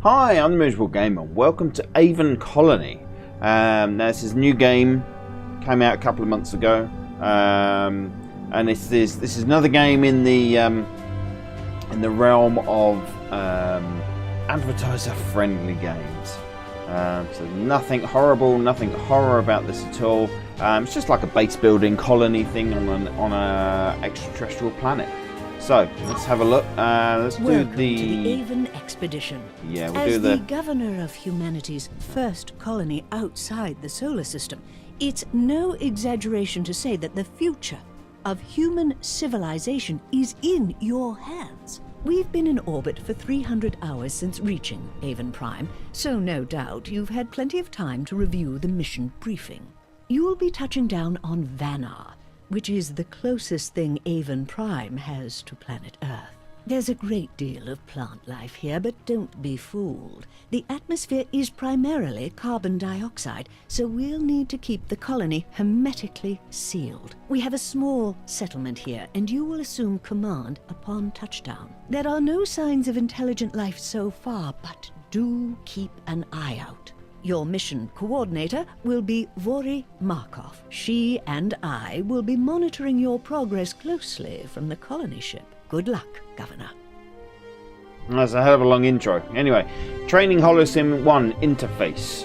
Hi, I'm the Miserable Gamer. Welcome to Aven Colony. Now this is a new game, came out a couple of months ago, and this is another game in the realm of advertiser-friendly games. So nothing horrible, nothing horror about this at all. It's just like a base building colony thing on a extraterrestrial planet. So let's have a look. Let's do the Aven expedition. Yeah, we'll As do the governor of humanity's first colony outside the solar system, it's no exaggeration to say that the future of human civilization is in your hands. We've been in orbit for 300 hours since reaching Aven Prime, so no doubt you've had plenty of time to review the mission briefing. You'll be touching down on Vanar, which is the closest thing Aven Prime has to planet Earth. There's a great deal of plant life here, but don't be fooled. The atmosphere is primarily carbon dioxide, so we'll need to keep the colony hermetically sealed. We have a small settlement here, and you will assume command upon touchdown. There are no signs of intelligent life so far, but do keep an eye out. Your mission coordinator will be Vori Markov. She and I will be monitoring your progress closely from the colony ship. Good luck, Governor. That's a hell of a long intro. Anyway, Training Holosim 1 interface.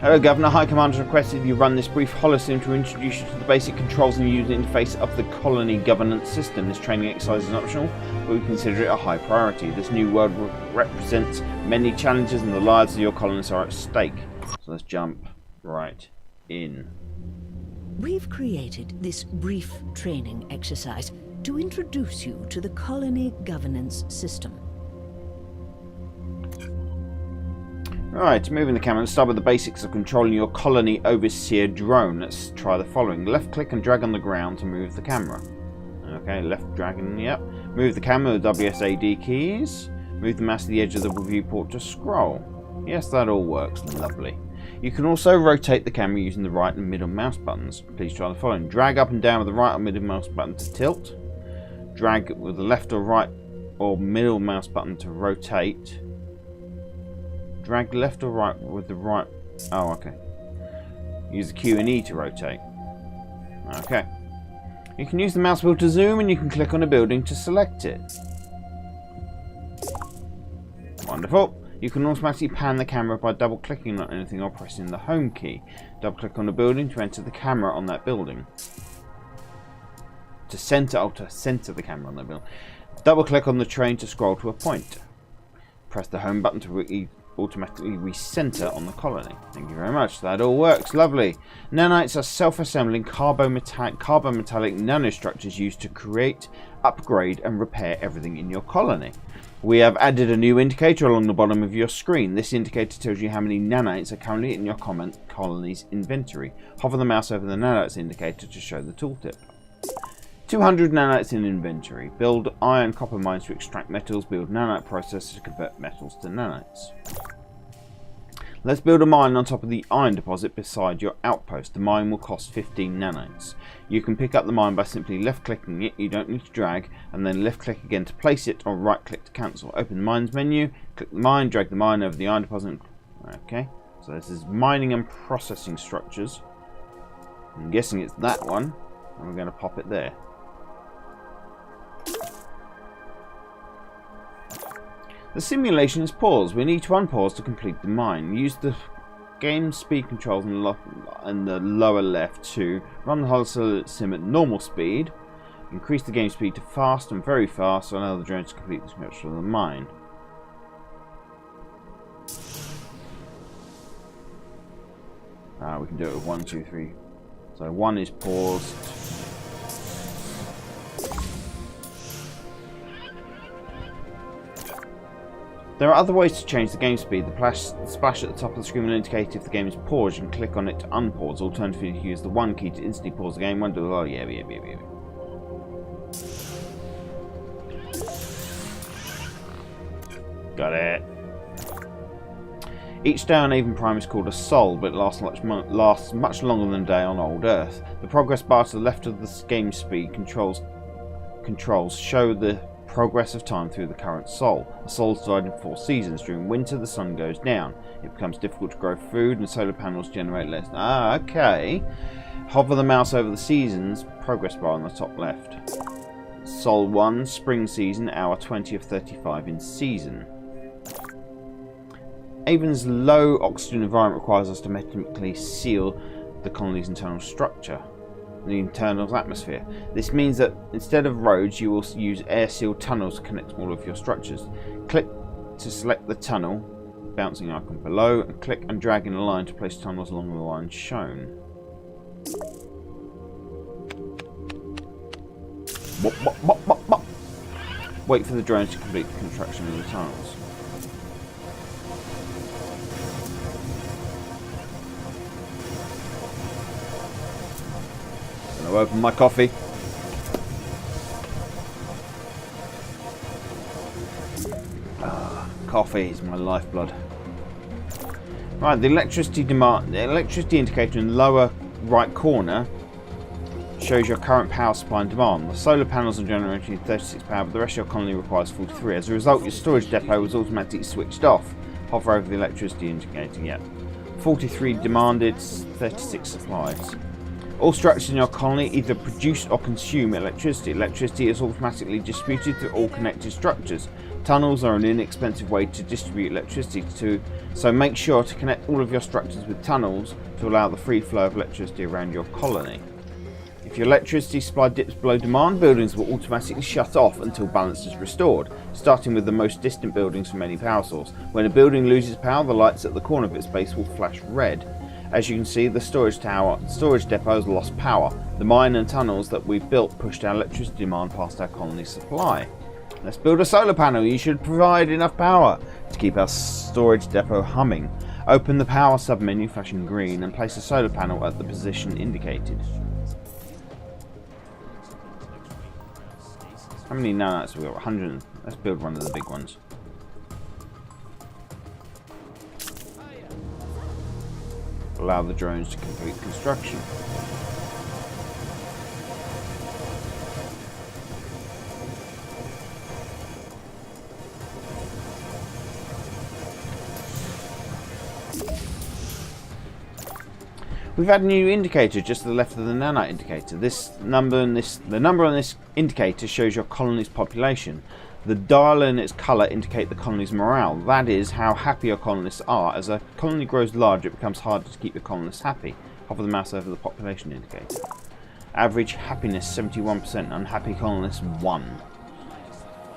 Hello, Governor. High Command has requested you run this brief holosim to introduce you to the basic controls and user interface of the colony governance system. This training exercise is optional, but we consider it a high priority. This new world represents many challenges and the lives of your colonists are at stake. So let's jump right in. We've created this brief training exercise to introduce you to the colony governance system. Alright, moving the camera, let's start with the basics of controlling your colony overseer drone. Let's try the following. Left click and drag on the ground to move the camera. Okay, left dragging, yep. Move the camera with the WSAD keys. Move the mouse to the edge of the viewport to scroll. Yes, that all works. Lovely. You can also rotate the camera using the right and middle mouse buttons. Please try the following. Drag up and down with the right or middle mouse button to tilt. Drag with the left or right or middle mouse button to rotate. Drag left or right with the right... Oh, okay. Use the Q and E to rotate. Okay. You can use the mouse wheel to zoom, and you can click on a building to select it. Wonderful. You can automatically pan the camera by double-clicking on anything or pressing the home key. Double-click on a building to enter the camera on that building. To center the camera on that building. Double-click on the train to scroll to a point. Press the home button to automatically recenter on the colony. Thank you very much. That all works. Lovely. Nanites are self-assembling carbon-metallic nanostructures used to create, upgrade and repair everything in your colony. We have added a new indicator along the bottom of your screen. This indicator tells you how many nanites are currently in your colony's inventory. Hover the mouse over the nanites indicator to show the tooltip. 200 nanites in inventory. Build iron copper mines to extract metals. Build nanite processors to convert metals to nanites. Let's build a mine on top of the iron deposit beside your outpost. The mine will cost 15 nanites. You can pick up the mine by simply left clicking it. You don't need to drag, and then left click again to place it, or right click to cancel. Open the mines menu, click the mine, drag the mine over the iron deposit. Okay, so this is mining and processing structures. I'm guessing it's that one, and we're going to pop it there. The simulation is paused. We need to unpause to complete the mine. Use the game speed controls in the lower left to run the holosim at normal speed. Increase the game speed to fast and very fast to allow the drone to complete the construction of the mine. We can do it with 1, 2, 3. So 1 is paused. There are other ways to change the game speed. The splash at the top of the screen will indicate if the game is paused. You can click on it to unpause. Alternatively, you can use the 1 key to instantly pause the game. Got it. Each day on Aven Prime is called a sol, but it lasts much longer than a day on old Earth. The progress bar to the left of the game speed controls show the progress of time through the current sol. The sol is divided into 4 seasons. During winter, the sun goes down. It becomes difficult to grow food, and solar panels generate less. Ah, okay. Hover the mouse over the seasons, progress bar on the top left. Sol 1, spring season, hour 20 of 35 in season. Aven's low oxygen environment requires us to mechanically seal the colony's internal structure, the internal atmosphere. This means that instead of roads, you will use air-sealed tunnels to connect all of your structures. Click to select the tunnel, bouncing icon below, and click and drag in a line to place tunnels along the line shown. Bop, bop, bop, bop, bop. Wait for the drones to complete the construction of the tunnels. I'll open my coffee. Coffee is my lifeblood. Right, the electricity indicator in the lower right corner shows your current power supply and demand. The solar panels are generating 36 power, but the rest of your colony requires 43. As a result, your storage depot was automatically switched off. Hover over the electricity indicator. Yet 43 demanded, 36 supplied. All structures in your colony either produce or consume electricity. Electricity is automatically distributed through all connected structures. Tunnels are an inexpensive way to distribute electricity so make sure to connect all of your structures with tunnels to allow the free flow of electricity around your colony. If your electricity supply dips below demand, buildings will automatically shut off until balance is restored, starting with the most distant buildings from any power source. When a building loses power, the lights at the corner of its base will flash red. As you can see, the storage depot has lost power. The mine and tunnels that we've built pushed our electricity demand past our colony supply. Let's build a solar panel. You should provide enough power to keep our storage depot humming. Open the power submenu, flashing green, and place a solar panel at the position indicated. How many nanites have we got? 100. Let's build one of the big ones. Allow the drones to complete construction. We've had a new indicator just to the left of the nanite indicator. The number on this indicator shows your colony's population. The dial and its colour indicate the colony's morale. That is how happy your colonists are. As a colony grows larger, it becomes harder to keep your colonists happy. Hover the mouse over the population indicator. Average happiness 71%, unhappy colonists 1.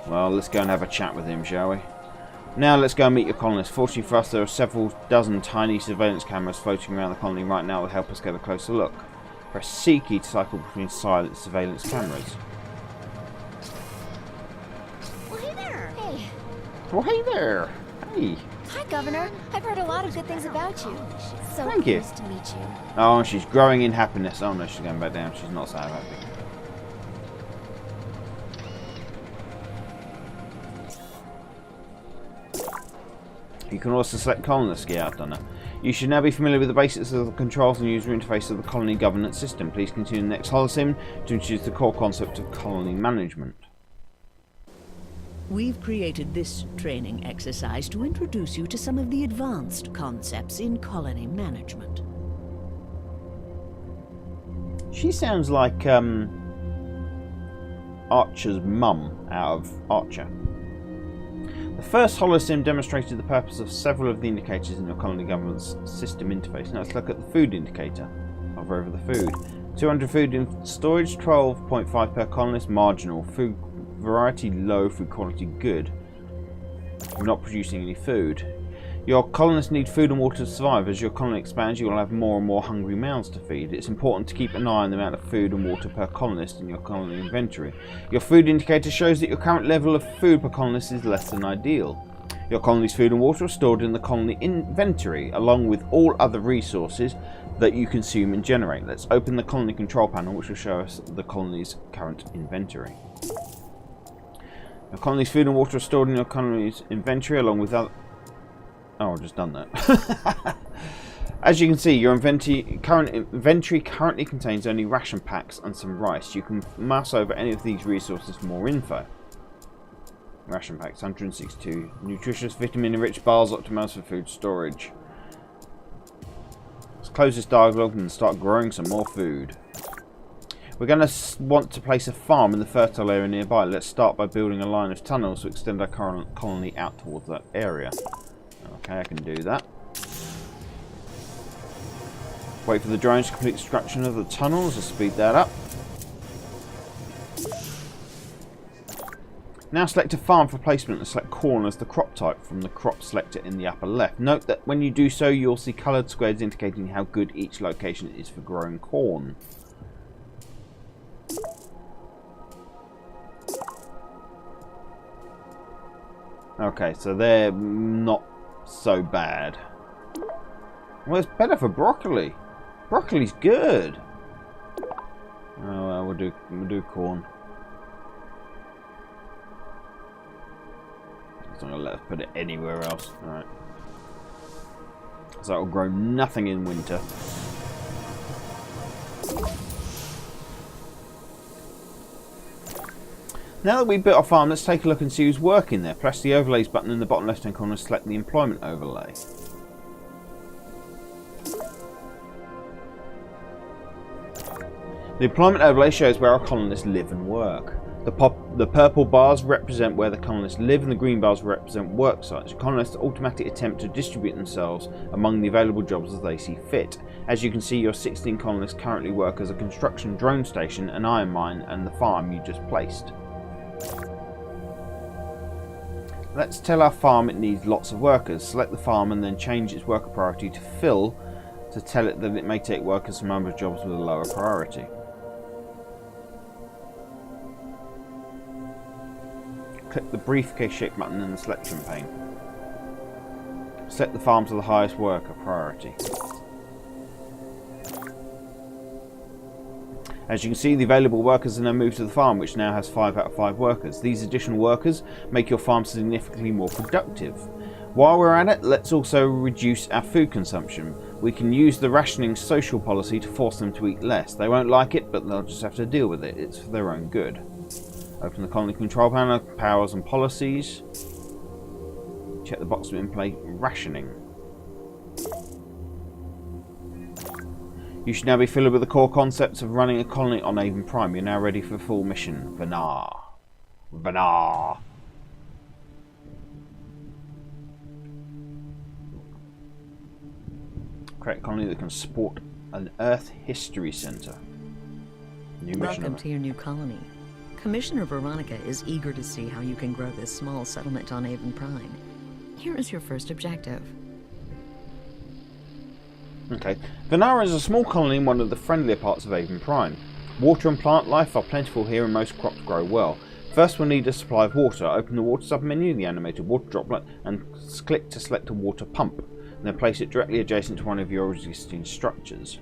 Well, let's go and have a chat with him, shall we? Now let's go and meet your colonists. Fortunately for us, there are several dozen tiny surveillance cameras floating around the colony right now that help us get a closer look. Press C key to cycle between silent surveillance cameras. Oh, hey there. Hey. Hi, Governor. I've heard a lot of good things about you. So Thank you. nice to meet you. Oh, she's growing in happiness. Oh no, she's going back down. She's not so happy. You can also select colonist. Yeah, I've done that. You should now be familiar with the basics of the controls and user interface of the colony governance system. Please continue the next holosim to introduce the core concept of colony management. We've created this training exercise to introduce you to some of the advanced concepts in colony management. She sounds like Archer's mum out of Archer. The first holosim demonstrated the purpose of several of the indicators in your colony governance system interface. Now let's look at the food indicator. Hover over the food. 200 food in storage, 12.5 per colonist, marginal. Food variety low, food quality good. We're not producing any food. Your colonists need food and water to survive. As your colony expands, you will have more and more hungry mouths to feed. It's important to keep an eye on the amount of food and water per colonist in your colony inventory. Your food indicator shows that your current level of food per colonist is less than ideal. Your colony's food and water are stored in the colony inventory, along with all other resources that you consume and generate. Let's open the colony control panel, which will show us the colony's current inventory. Your colony's food and water are stored in your colony's inventory along with other... Oh, I've just done that. As you can see, your current inventory currently contains only ration packs and some rice. You can mouse over any of these resources for more info. Ration packs, 162. Nutritious, vitamin-rich bars optimised for food storage. Let's close this dialogue and start growing some more food. We're going to want to place a farm in the fertile area nearby. Let's start by building a line of tunnels to extend our current colony out towards that area. Okay, I can do that. Wait for the drones to complete construction of the tunnels. Let's speed that up. Now select a farm for placement and select corn as the crop type from the crop selector in the upper left. Note that when you do so, you'll see coloured squares indicating how good each location is for growing corn. Okay, so they're not so bad. Well, it's better for broccoli. Broccoli's good. Oh well, we'll do corn. It's not gonna let us put it anywhere else. Alright. So it'll grow nothing in winter. Now that we've built our farm, let's take a look and see who's working there. Press the overlays button in the bottom left hand corner and select the employment overlay. The employment overlay shows where our colonists live and work. The purple bars represent where the colonists live and the green bars represent work sites. Colonists automatically attempt to distribute themselves among the available jobs as they see fit. As you can see, your 16 colonists currently work as a construction drone station, an iron mine and the farm you just placed. Let's tell our farm it needs lots of workers. Select the farm and then change its worker priority to fill to tell it that it may take workers from other jobs with a lower priority. Click the briefcase shaped button in the selection pane. Set the farm to the highest worker priority. As you can see, the available workers are now moved to the farm, which now has 5 out of 5 workers. These additional workers make your farm significantly more productive. While we're at it, let's also reduce our food consumption. We can use the rationing social policy to force them to eat less. They won't like it, but they'll just have to deal with it. It's for their own good. Open the colony control panel, powers and policies. Check the box to in-play rationing. You should now be familiar with the core concepts of running a colony on Aven Prime. You're now ready for a full mission. Vanar. Vanar. Create a colony that can support an Earth History Center. New mission. Welcome to your new colony. Commissioner Veronica is eager to see how you can grow this small settlement on Aven Prime. Here is your first objective. Okay. Vanara is a small colony in one of the friendlier parts of Aven Prime. Water and plant life are plentiful here and most crops grow well. First we'll need a supply of water. Open the water sub-menu, the animated water droplet, and click to select a water pump. And then place it directly adjacent to one of your existing structures.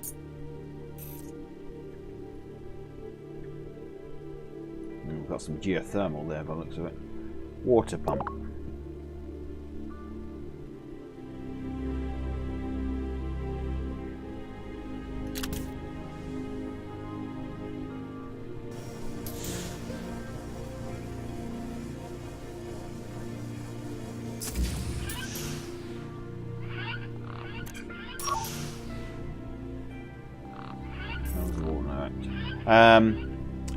And we've got some geothermal there by the looks of it. Water pump.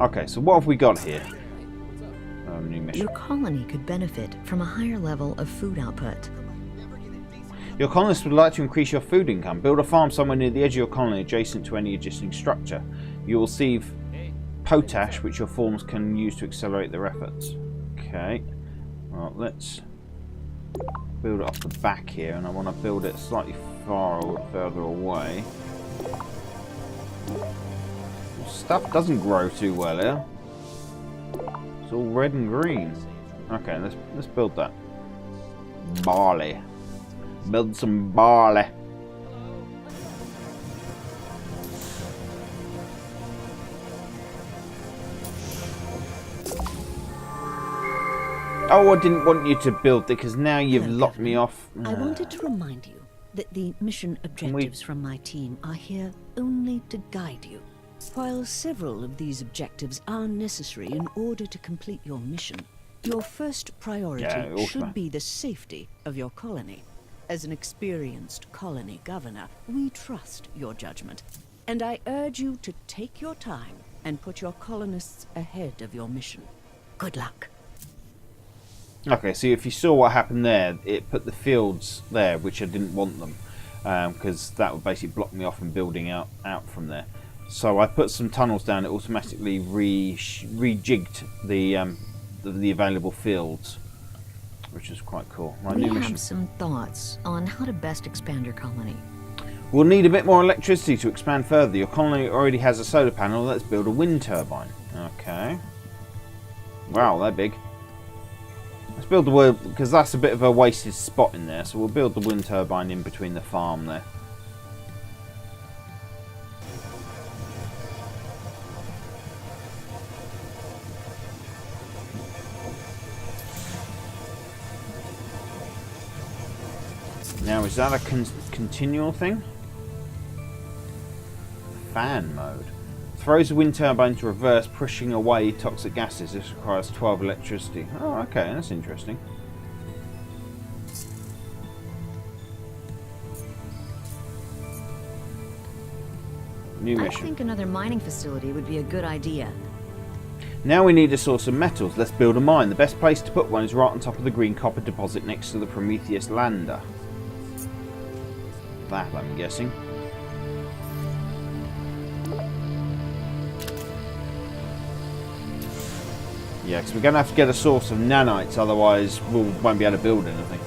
Okay, so what have we got here? New mission. Your colony could benefit from a higher level of food output. Your colonists would like to increase your food income. Build a farm somewhere near the edge of your colony adjacent to any existing structure. You will receive potash, which your farms can use to accelerate their efforts. Okay, well, let's build it off the back here, and I want to build it slightly further away. Stuff doesn't grow too well here. It's all red and green. Okay, let's build that. Barley. Build some barley. Oh, I didn't want you to build it because now you've locked me off. I wanted to remind you that the mission objectives from my team are here only to guide you. While several of these objectives are necessary in order to complete your mission, Your first priority Yeah, should be the safety of your colony. As an experienced colony governor, we trust your judgment. And I urge you to take your time and put your colonists ahead of your mission. Good luck. Okay, so if you saw what happened there, it put the fields there, which I didn't want them, because that would basically block me off from building out from there. So I put some tunnels down. It automatically rejigged the available fields, which is quite cool. Right, We new have mission. some thoughts on how to best expand your colony. We'll need a bit more electricity to expand further. Your colony already has a solar panel. Let's build a wind turbine. Okay. Wow, they're big. Let's build the wood, because that's a bit of a wasted spot in there. So we'll build the wind turbine in between the farm there. Now, is that a continual thing? Fan mode. Throws the wind turbine to reverse, pushing away toxic gases. This requires 12 electricity. Oh, okay, that's interesting. New I mission. think another mining facility would be a good idea. Now we need a source of metals. Let's build a mine. The best place to put one is right on top of the green copper deposit next to the Prometheus lander. That, I'm guessing. Yeah, because we're going to have to get a source of nanites, otherwise we won't be able to build anything.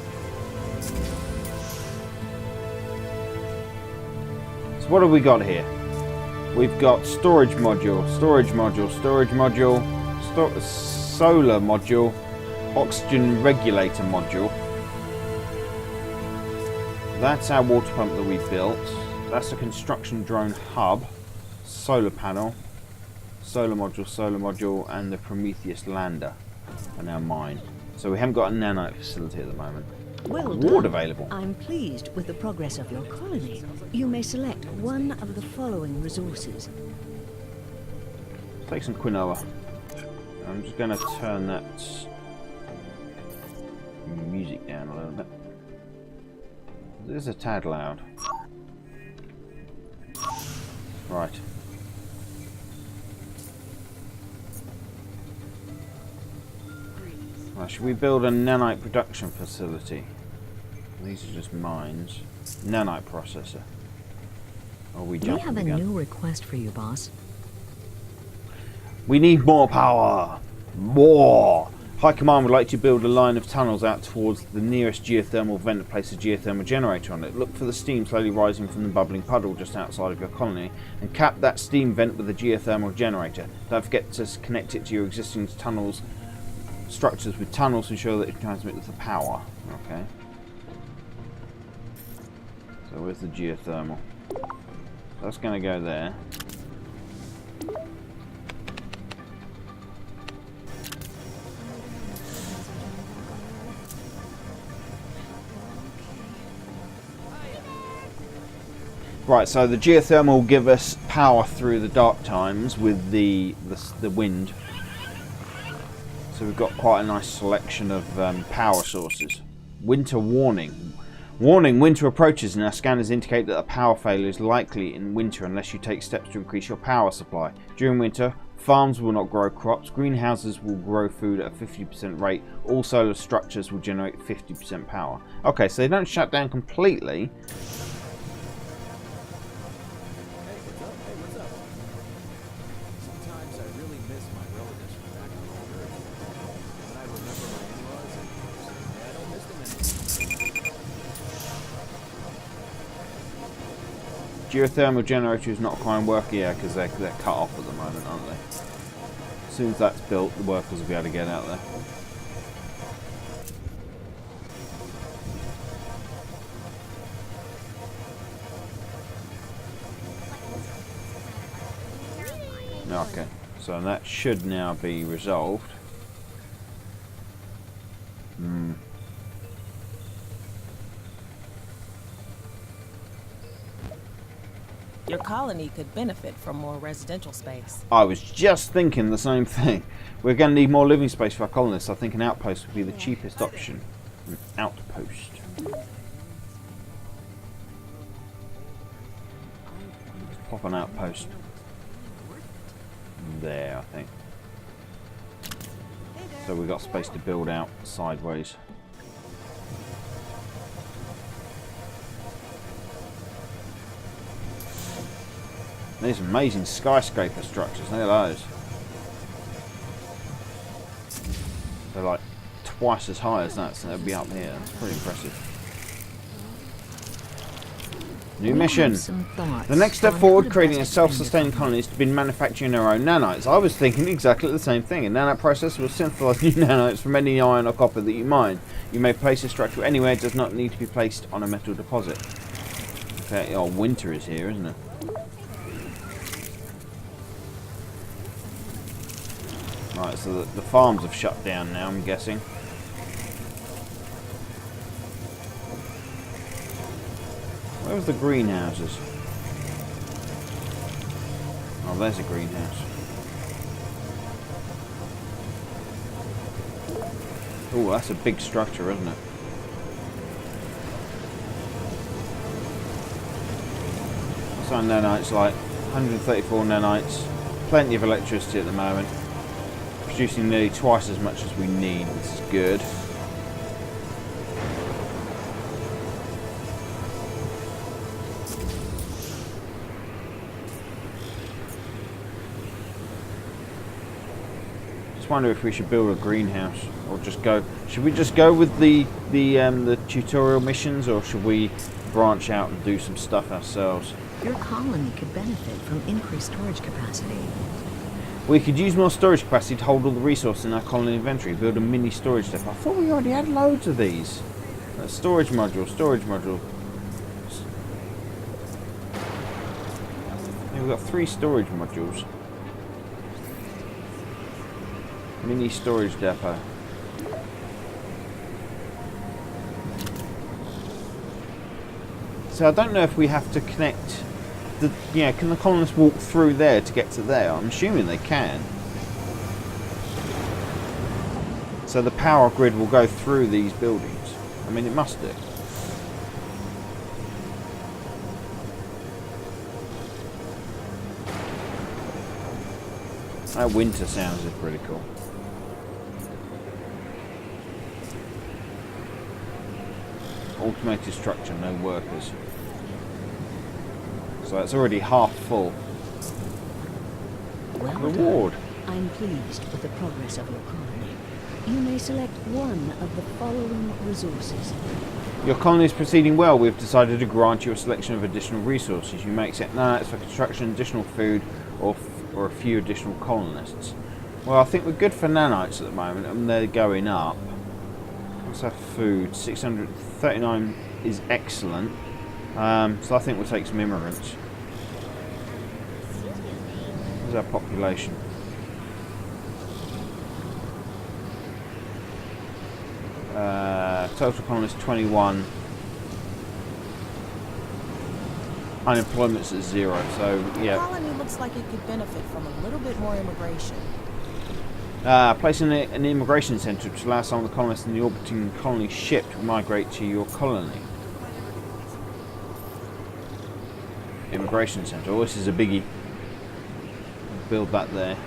So what have we got here? We've got storage module, solar module, oxygen regulator module. That's our water pump that we built. That's a construction drone hub, solar panel, solar module, and the Prometheus lander, and our mine. So we haven't got a nanite facility at the moment. Well Reward done. available. I'm pleased with the progress of your colony. You may select one of the following resources. Take some quinoa. I'm just going to turn that music down a little bit. This is a tad loud. Right. Right, should we build a nanite production facility? These are just mines. Nanite processor. Are we We jumping have a again? new request for you, boss. We need more power! More! High Command would like to build a line of tunnels out towards the nearest geothermal vent to place a geothermal generator on it. Look for the steam slowly rising from the bubbling puddle just outside of your colony and cap that steam vent with a geothermal generator. Don't forget to connect it to your existing tunnels structures with tunnels to ensure that it transmits the power. Okay. So where's the geothermal? That's going to go there. Right, so the geothermal will give us power through the dark times with the wind. So we've got quite a nice selection of power sources. Winter warning. Warning, winter approaches and our scanners indicate that a power failure is likely in winter unless you take steps to increase your power supply. During winter, farms will not grow crops, greenhouses will grow food at a 50% rate, all solar structures will generate 50% power. Okay, so they don't shut down completely. Geothermal generator is not quite working, yeah, because they're cut off at the moment, aren't they? As soon as that's built, the workers will be able to get out there. Okay, so that should now be resolved. Your colony could benefit from more residential space. I was just thinking the same thing. We're going to need more living space for our colonists. I think an outpost would be the cheapest option. An outpost. Let's pop an outpost there, I think. So we've got space to build out sideways. These amazing skyscraper structures, look at those. They're like twice as high as that, so they'll be up here. That's pretty impressive. New mission. The next step forward, creating a self-sustaining colony, is to begin manufacturing our own nanites. I was thinking exactly the same thing. A nanite process will synthesize new nanites from any iron or copper that you mine. You may place a structure anywhere, it does not need to be placed on a metal deposit. Okay, oh, winter is here, isn't it? Right, so the farms have shut down now, I'm guessing. Where was the greenhouses? Oh, there's a greenhouse. Oh, that's a big structure, isn't it? So nanites, like 134 nanites. Plenty of electricity at the moment. Producing nearly twice as much as we need. This is good. Just wonder if we should build a greenhouse or just go. Should we just go with the tutorial missions, or should we branch out and do some stuff ourselves? Your colony could benefit from increased storage capacity. We could use more storage capacity to hold all the resources in our colony inventory. Build a mini storage depot. I thought we already had loads of these. Storage module, storage module. Yeah, we've got 3 storage modules. Mini storage depot. So I don't know if we have to connect. Can the colonists walk through there to get to there? I'm assuming they can. So the power grid will go through these buildings. I mean, it must do. That winter sounds is pretty cool. Automated structure, no workers. So it's already half full. Well Reward. done. I'm pleased with the progress of your colony. You may select one of the following resources. Your colony is proceeding well. We've decided to grant you a selection of additional resources. You may accept nanites for construction, additional food, or a few additional colonists. Well, I think we're good for nanites at the moment, and they're going up. Let's have food. 639 is excellent. So I think we'll take some immigrants. Where's our population? Total colonists 21. Unemployment's at 0, so yeah. The colony looks like it could benefit from a little bit more immigration. Placing an immigration centre to allow some of the colonists in the orbiting colony ship to migrate to your colony. Immigration centre. Oh, this is a biggie. Build that there.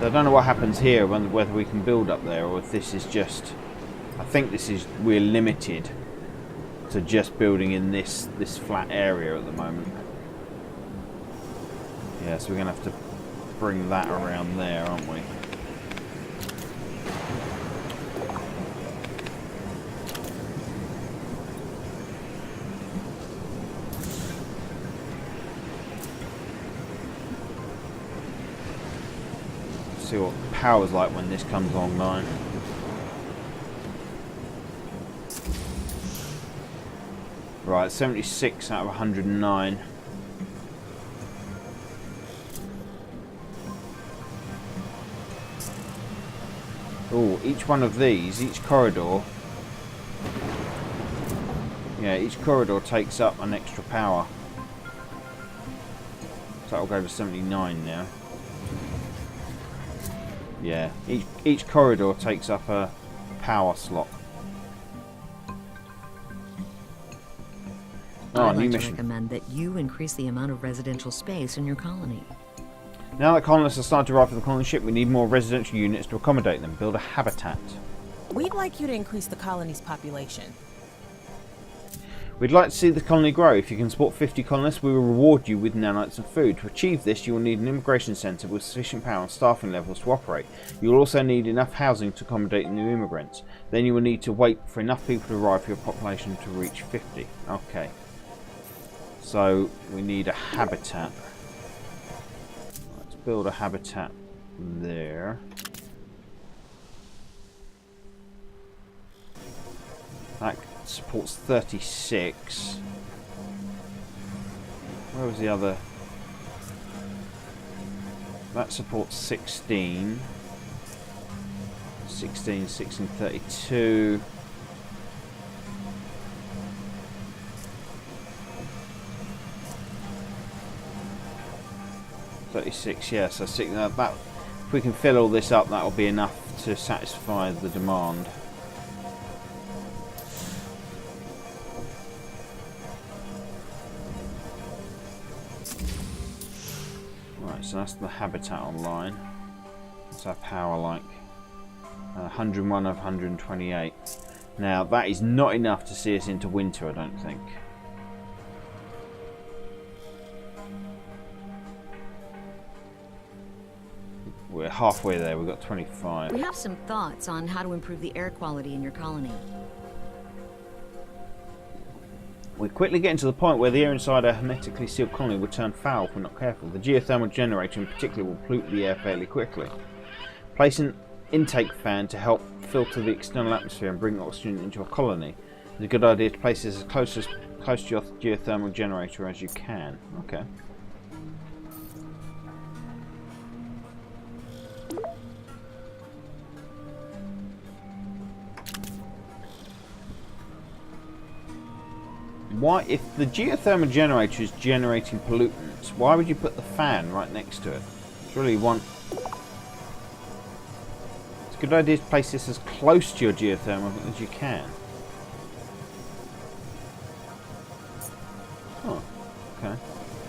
So I don't know what happens here, whether we can build up there, or if this is just. I think we're limited to just building in this flat area at the moment. Yeah, so we're going to have to bring that around there, aren't we? See what power's like when this comes online. Right, 76 out of 109. Oh, each one of these, each corridor. Yeah, each corridor takes up an extra power. So that'll go to 79 now. Yeah, each corridor takes up a power slot. Oh, I'd new like to mission. recommend that you increase the amount of residential space in your colony. Now that colonists are starting to arrive for the colony ship, we need more residential units to accommodate them. Build a habitat. We'd like you to increase the colony's population. We'd like to see the colony grow. If you can support 50 colonists, we will reward you with nanites and food. To achieve this, you will need an immigration centre with sufficient power and staffing levels to operate. You will also need enough housing to accommodate the new immigrants. Then you will need to wait for enough people to arrive for your population to reach 50. Okay. So, we need a habitat. Let's build a habitat there. That supports 36. Where was the other? That supports 16. 16, 16, 32. Yeah, so that if we can fill all this up, that will be enough to satisfy the demand. Right, so that's the habitat online. What's our power like? 101 of 128. Now that is not enough to see us into winter, I don't think. We're halfway there, we've got 25. We have some thoughts on how to improve the air quality in your colony. We're quickly getting to the point where the air inside a hermetically sealed colony will turn foul if we're not careful. The geothermal generator in particular will pollute the air fairly quickly. Place an intake fan to help filter the external atmosphere and bring oxygen into a colony. It's a good idea to place this as close to your geothermal generator as you can. Okay. Why, if the geothermal generator is generating pollutants, why would you put the fan right next to it? It's really it's a good idea to place this as close to your geothermal as you can. Oh, okay.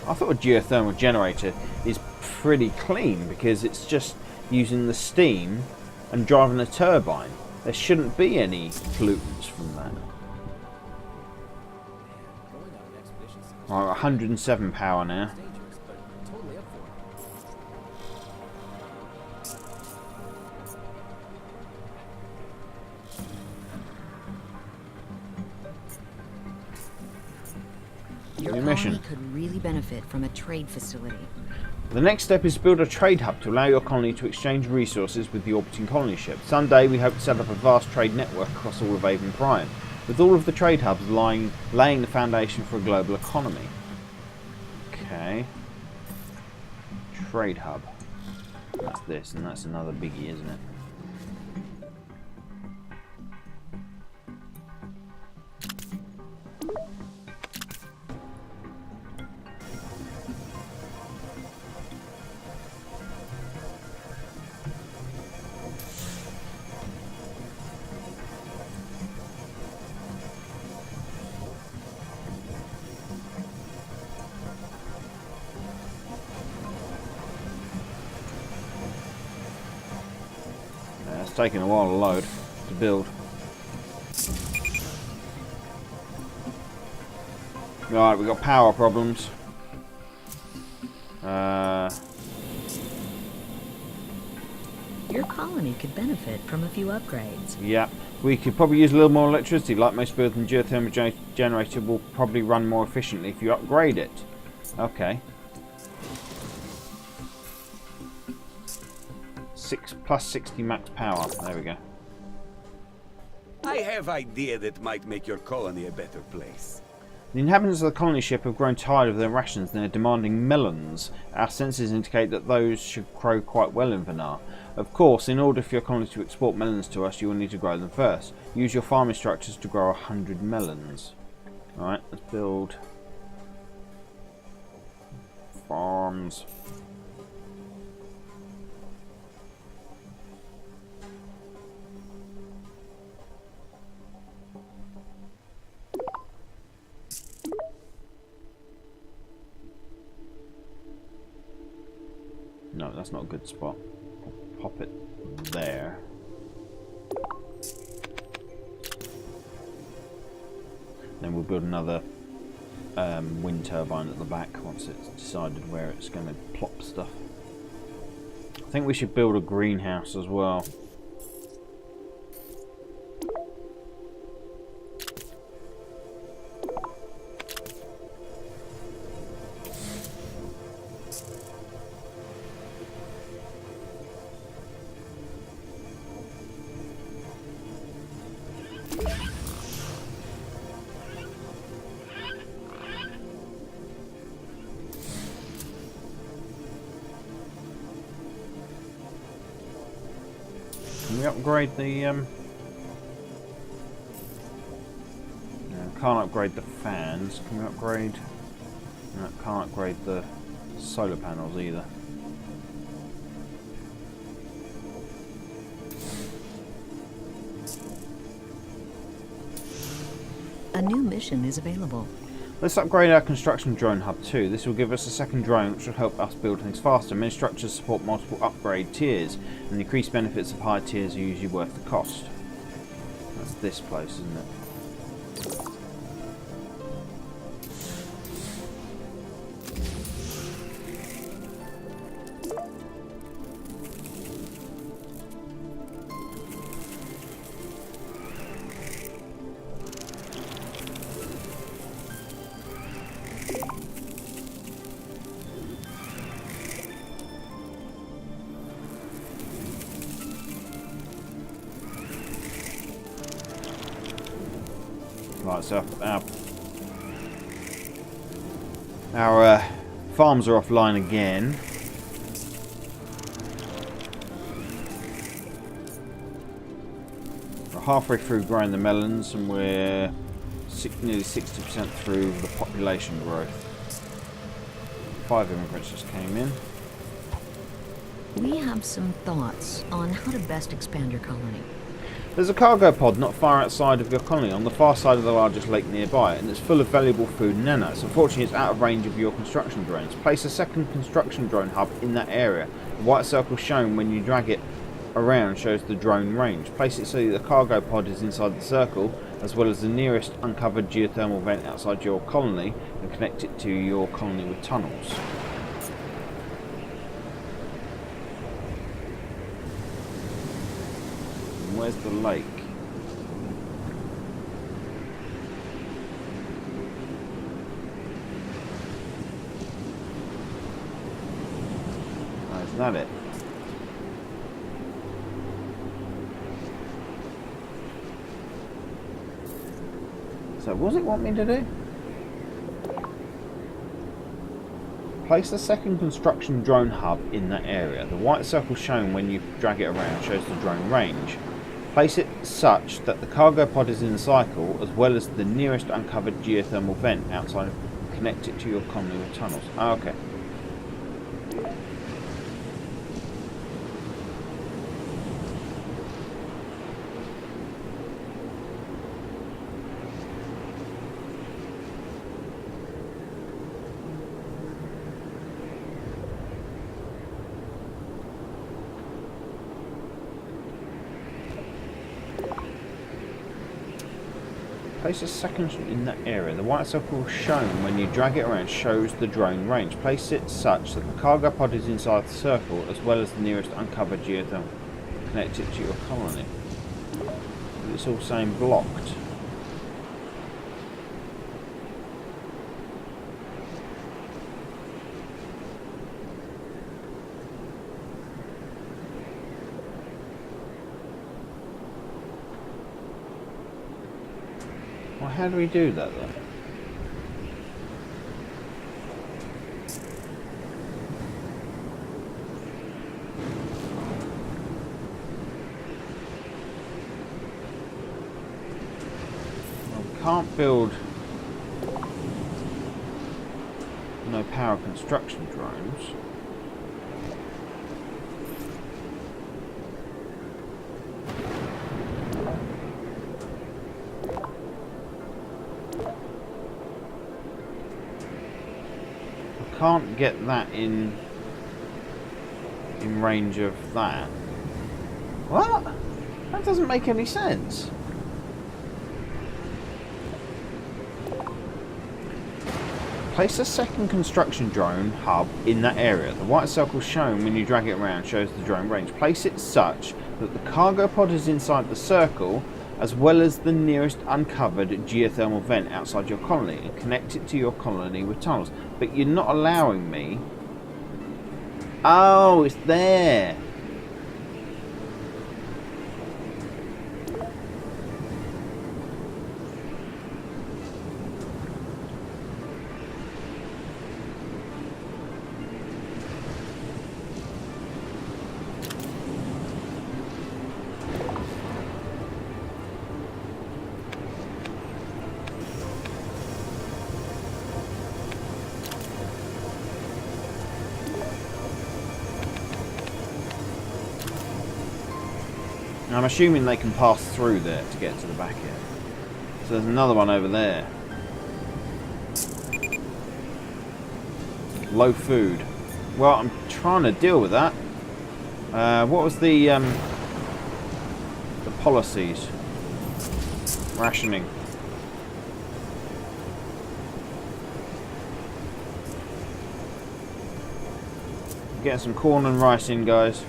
I thought a geothermal generator is pretty clean because it's just using the steam and driving a turbine. There shouldn't be any pollutants from that. Right, 107 power now. Your New colony mission. could really benefit from a trade facility. The next step is to build a trade hub to allow your colony to exchange resources with the orbiting colony ship. Someday we hope to set up a vast trade network across all of Aven Prime, with all of the trade hubs laying the foundation for a global economy. Okay. Trade hub. That's this, and that's another biggie, isn't it? It's taking a while to load, to build. Right, we've got power problems. Your colony could benefit from a few upgrades. Yeah, we could probably use a little more electricity. Like most buildings, the geothermal generator will probably run more efficiently if you upgrade it. Okay. 6 plus 60 max power. There we go. I have idea that might make your colony a better place. The inhabitants of the colony ship have grown tired of their rations and are demanding melons. Our senses indicate that those should grow quite well in Vanar. Of course, in order for your colony to export melons to us, you will need to grow them first. Use your farming structures to grow 100 melons. Alright, let's build farms. No, that's not a good spot. I'll pop it there. Then we'll build another wind turbine at the back once it's decided where it's going to plop stuff. I think we should build a greenhouse as well. Can we upgrade the no, can't upgrade the fans. Can we upgrade? No, can't upgrade the solar panels either. A new mission is available. Let's upgrade our construction drone hub too. This will give us a second drone which will help us build things faster. Many structures support multiple upgrade tiers, and the increased benefits of higher tiers are usually worth the cost. That's this place, isn't it? Right, so our farms are offline again. We're halfway through growing the melons, and we're nearly 60% through the population growth. 5 immigrants just came in. We have some thoughts on how to best expand your colony. There's a cargo pod not far outside of your colony, on the far side of the largest lake nearby, and it's full of valuable food and nanites. Unfortunately, it's out of range of your construction drones. Place a second construction drone hub in that area. The white circle shown when you drag it around shows the drone range. Place it so that the cargo pod is inside the circle, as well as the nearest uncovered geothermal vent outside your colony, and connect it to your colony with tunnels. Where's the lake? Oh, is that it? So what does it want me to do? Place the second construction drone hub in that area. The white circle shown when you drag it around shows the drone range. Place it such that the cargo pod is in the cycle, as well as the nearest uncovered geothermal vent outside. Connect it to your colony with tunnels. Oh, okay. Place a second in that area. The white circle shown when you drag it around shows the drone range. Place it such that the cargo pod is inside the circle, as well as the nearest uncovered geothermal. Connect it to your colony. It's all saying blocked. Well, how do we do that then? can't build no power construction drones. I can't get that in range of that. What? That doesn't make any sense. Place a second construction drone hub in that area. The white circle shown when you drag it around shows the drone range. Place it such that the cargo pod is inside the circle, as well as the nearest uncovered geothermal vent outside your colony, and connect it to your colony with tunnels. But you're not allowing me. Oh, it's there. I'm assuming they can pass through there to get to the back end. So there's another one over there. Low food. Well, I'm trying to deal with that. What was the policies? Rationing. Getting some corn and rice in, guys.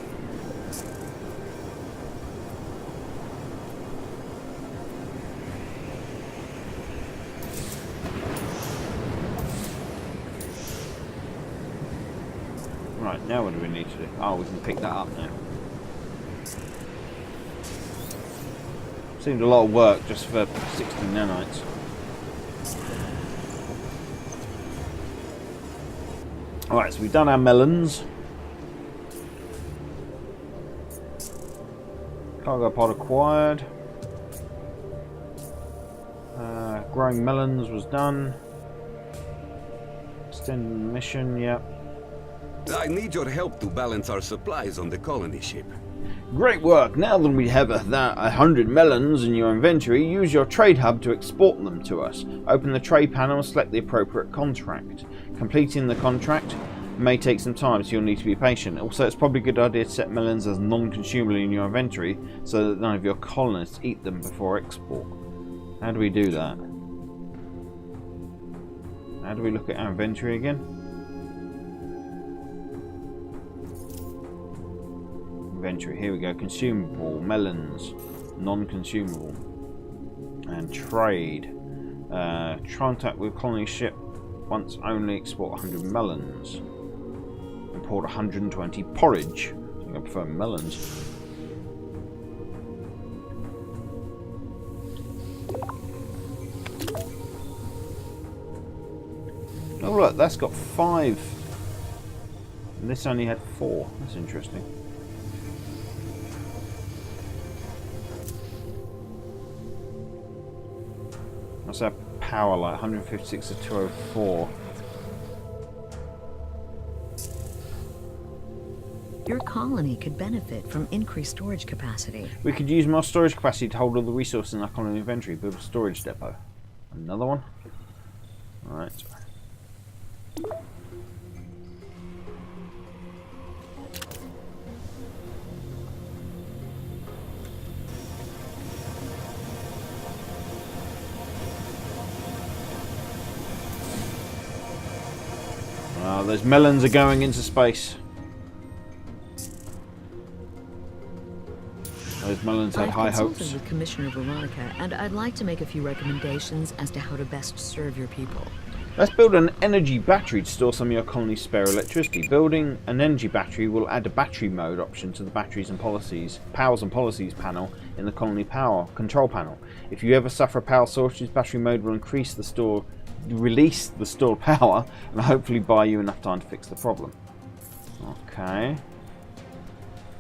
Right, now what do we need to do? Oh, we can pick that up now. Seemed a lot of work just for 60 nanites. Alright, so we've done our melons. Cargo pod acquired. Growing melons was done. Extending the mission, yep. I need your help to balance our supplies on the colony ship. Great work! Now that we have 100 melons in your inventory, use your trade hub to export them to us. Open the trade panel and select the appropriate contract. Completing the contract may take some time, so you'll need to be patient. Also, it's probably a good idea to set melons as non-consumable in your inventory so that none of your colonists eat them before export. How do we do that? How do we look at our inventory again? Inventory, here we go. Consumable, melons, non-consumable, and trade. Contact with colony ship. Once only export 100 melons. Import 120 porridge. I think I prefer melons. Oh look, that's got 5. And this only had 4. That's interesting. What's our power like? 156 to 204. Your colony could benefit from increased storage capacity. We could use more storage capacity to hold all the resources in our colony inventory. Build a storage depot. Another one. Alright. Those melons are going into space. Those melons had high hopes. I've consulted with Commissioner Veronica, and I'd like to make a few recommendations as to how to best serve your people. Let's build an energy battery to store some of your colony's spare electricity. Building an energy battery will add a battery mode option to the batteries and policies, powers and policies panel in the colony power control panel. If you ever suffer a power shortage, battery mode will release the stored power and hopefully buy you enough time to fix the problem. Okay.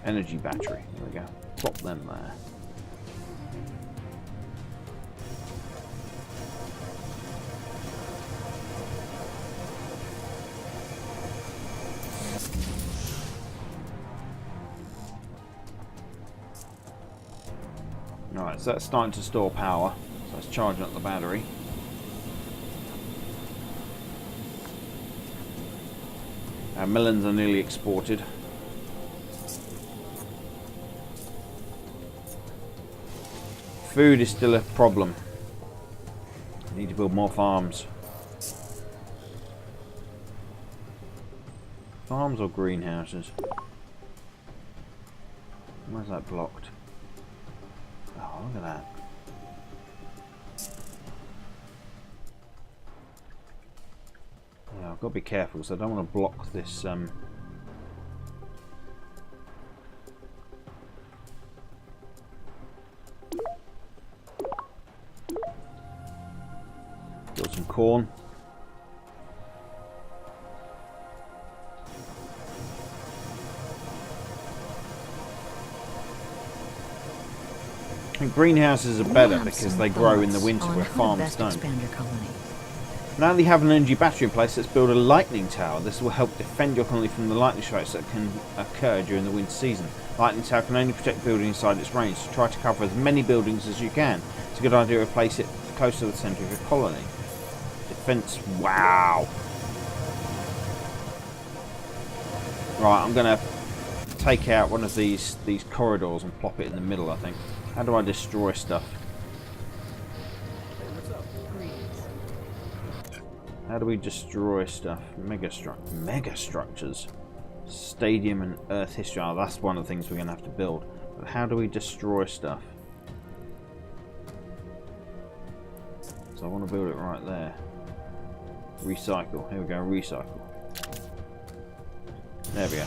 Energy battery. There we go. Plop them there. Right, so that's starting to store power. So it's charging up the battery. Our melons are nearly exported. Food is still a problem. I need to build more farms. Farms or greenhouses? Where's that blocked? Oh, look at that. Yeah, I've got to be careful because I don't want to block this. Got some corn. I think greenhouses are better because they grow in the winter where farms don't. Now that you have an energy battery in place, let's build a lightning tower. This will help defend your colony from the lightning strikes that can occur during the winter season. Lightning tower can only protect buildings inside its range, so try to cover as many buildings as you can. It's a good idea to place it close to the centre of your colony. Defence, wow. Right, I'm going to take out one of these corridors and plop it in the middle, I think. How do I destroy stuff? How do we destroy stuff? Mega structures. Stadium and Earth history. Oh, that's one of the things we're going to have to build. But how do we destroy stuff? So I want to build it right there. Recycle. Here we go, recycle. There we go.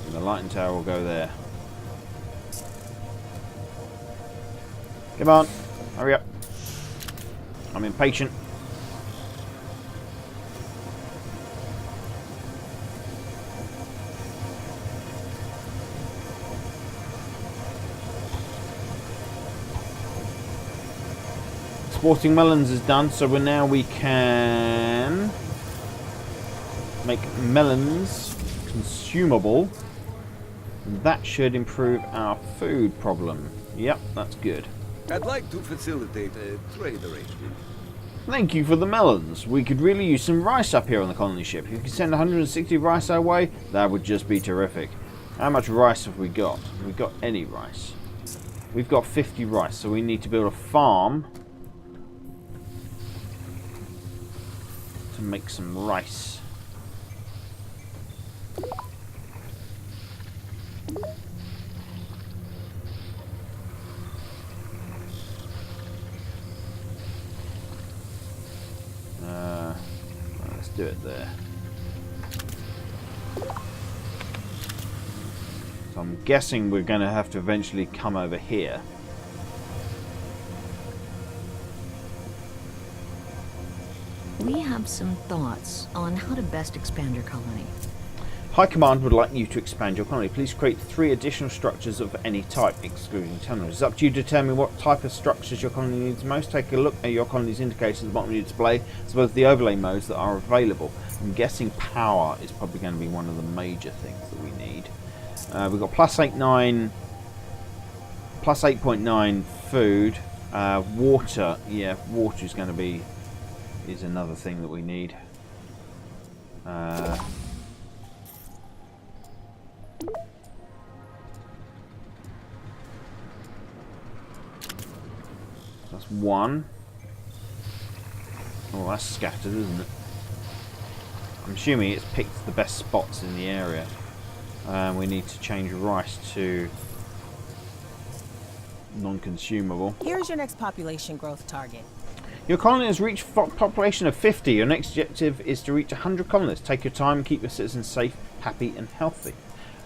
And the lighting tower will go there. Come on, hurry up. I'm impatient. Exporting melons is done, so we can make melons consumable. That should improve our food problem. Yep, that's good. I'd like to facilitate a trade arrangement. Thank you for the melons. We could really use some rice up here on the colony ship. If you could send 160 rice our way, that would just be terrific. How much rice have we got? Have we got any rice? We've got 50 rice, so we need to build a farm to make some rice. Let's do it there. So I'm guessing we're going to have to eventually come over here. We have some thoughts on how to best expand your colony. High Command would like you to expand your colony. Please create 3 additional structures of any type, excluding tundras. It's up to you to determine what type of structures your colony needs most. Take a look at your colony's indicators at the bottom of your display, as well as the overlay modes that are available. I'm guessing power is probably going to be one of the major things that we need. We've got plus 8.9 food. Water, yeah, water is going to be another thing that we need. That's 1. Oh, that's scattered, isn't it? I'm assuming it's picked the best spots in the area. We need to change rice to non-consumable. Here's your next population growth target. Your colony has reached a population of 50. Your next objective is to reach 100 colonists. Take your time and keep your citizens safe, happy and healthy.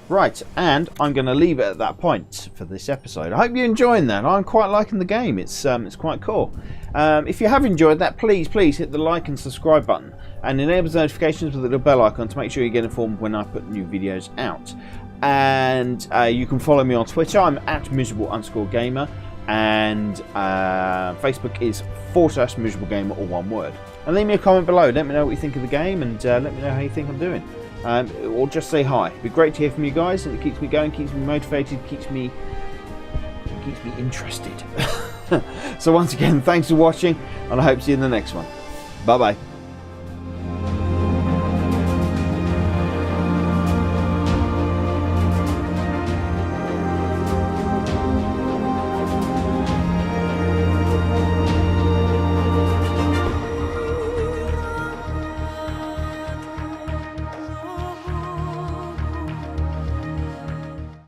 Right, and I'm going to leave it at that point for this episode. I hope you're enjoying that. I'm quite liking the game. It's quite cool. If you have enjoyed that, please hit the like and subscribe button and enable notifications with the little bell icon to make sure you get informed when I put new videos out. And you can follow me on Twitter. I'm at miserable_gamer, and Facebook is /miserablegamer, all one word. And leave me a comment below. Let me know what you think of the game, and let me know how you think I'm doing. Or just say hi. It'd be great to hear from you guys, and it keeps me going, keeps me motivated, keeps me keeps me interested. So once again, thanks for watching, and I hope to see you in the next one. Bye bye.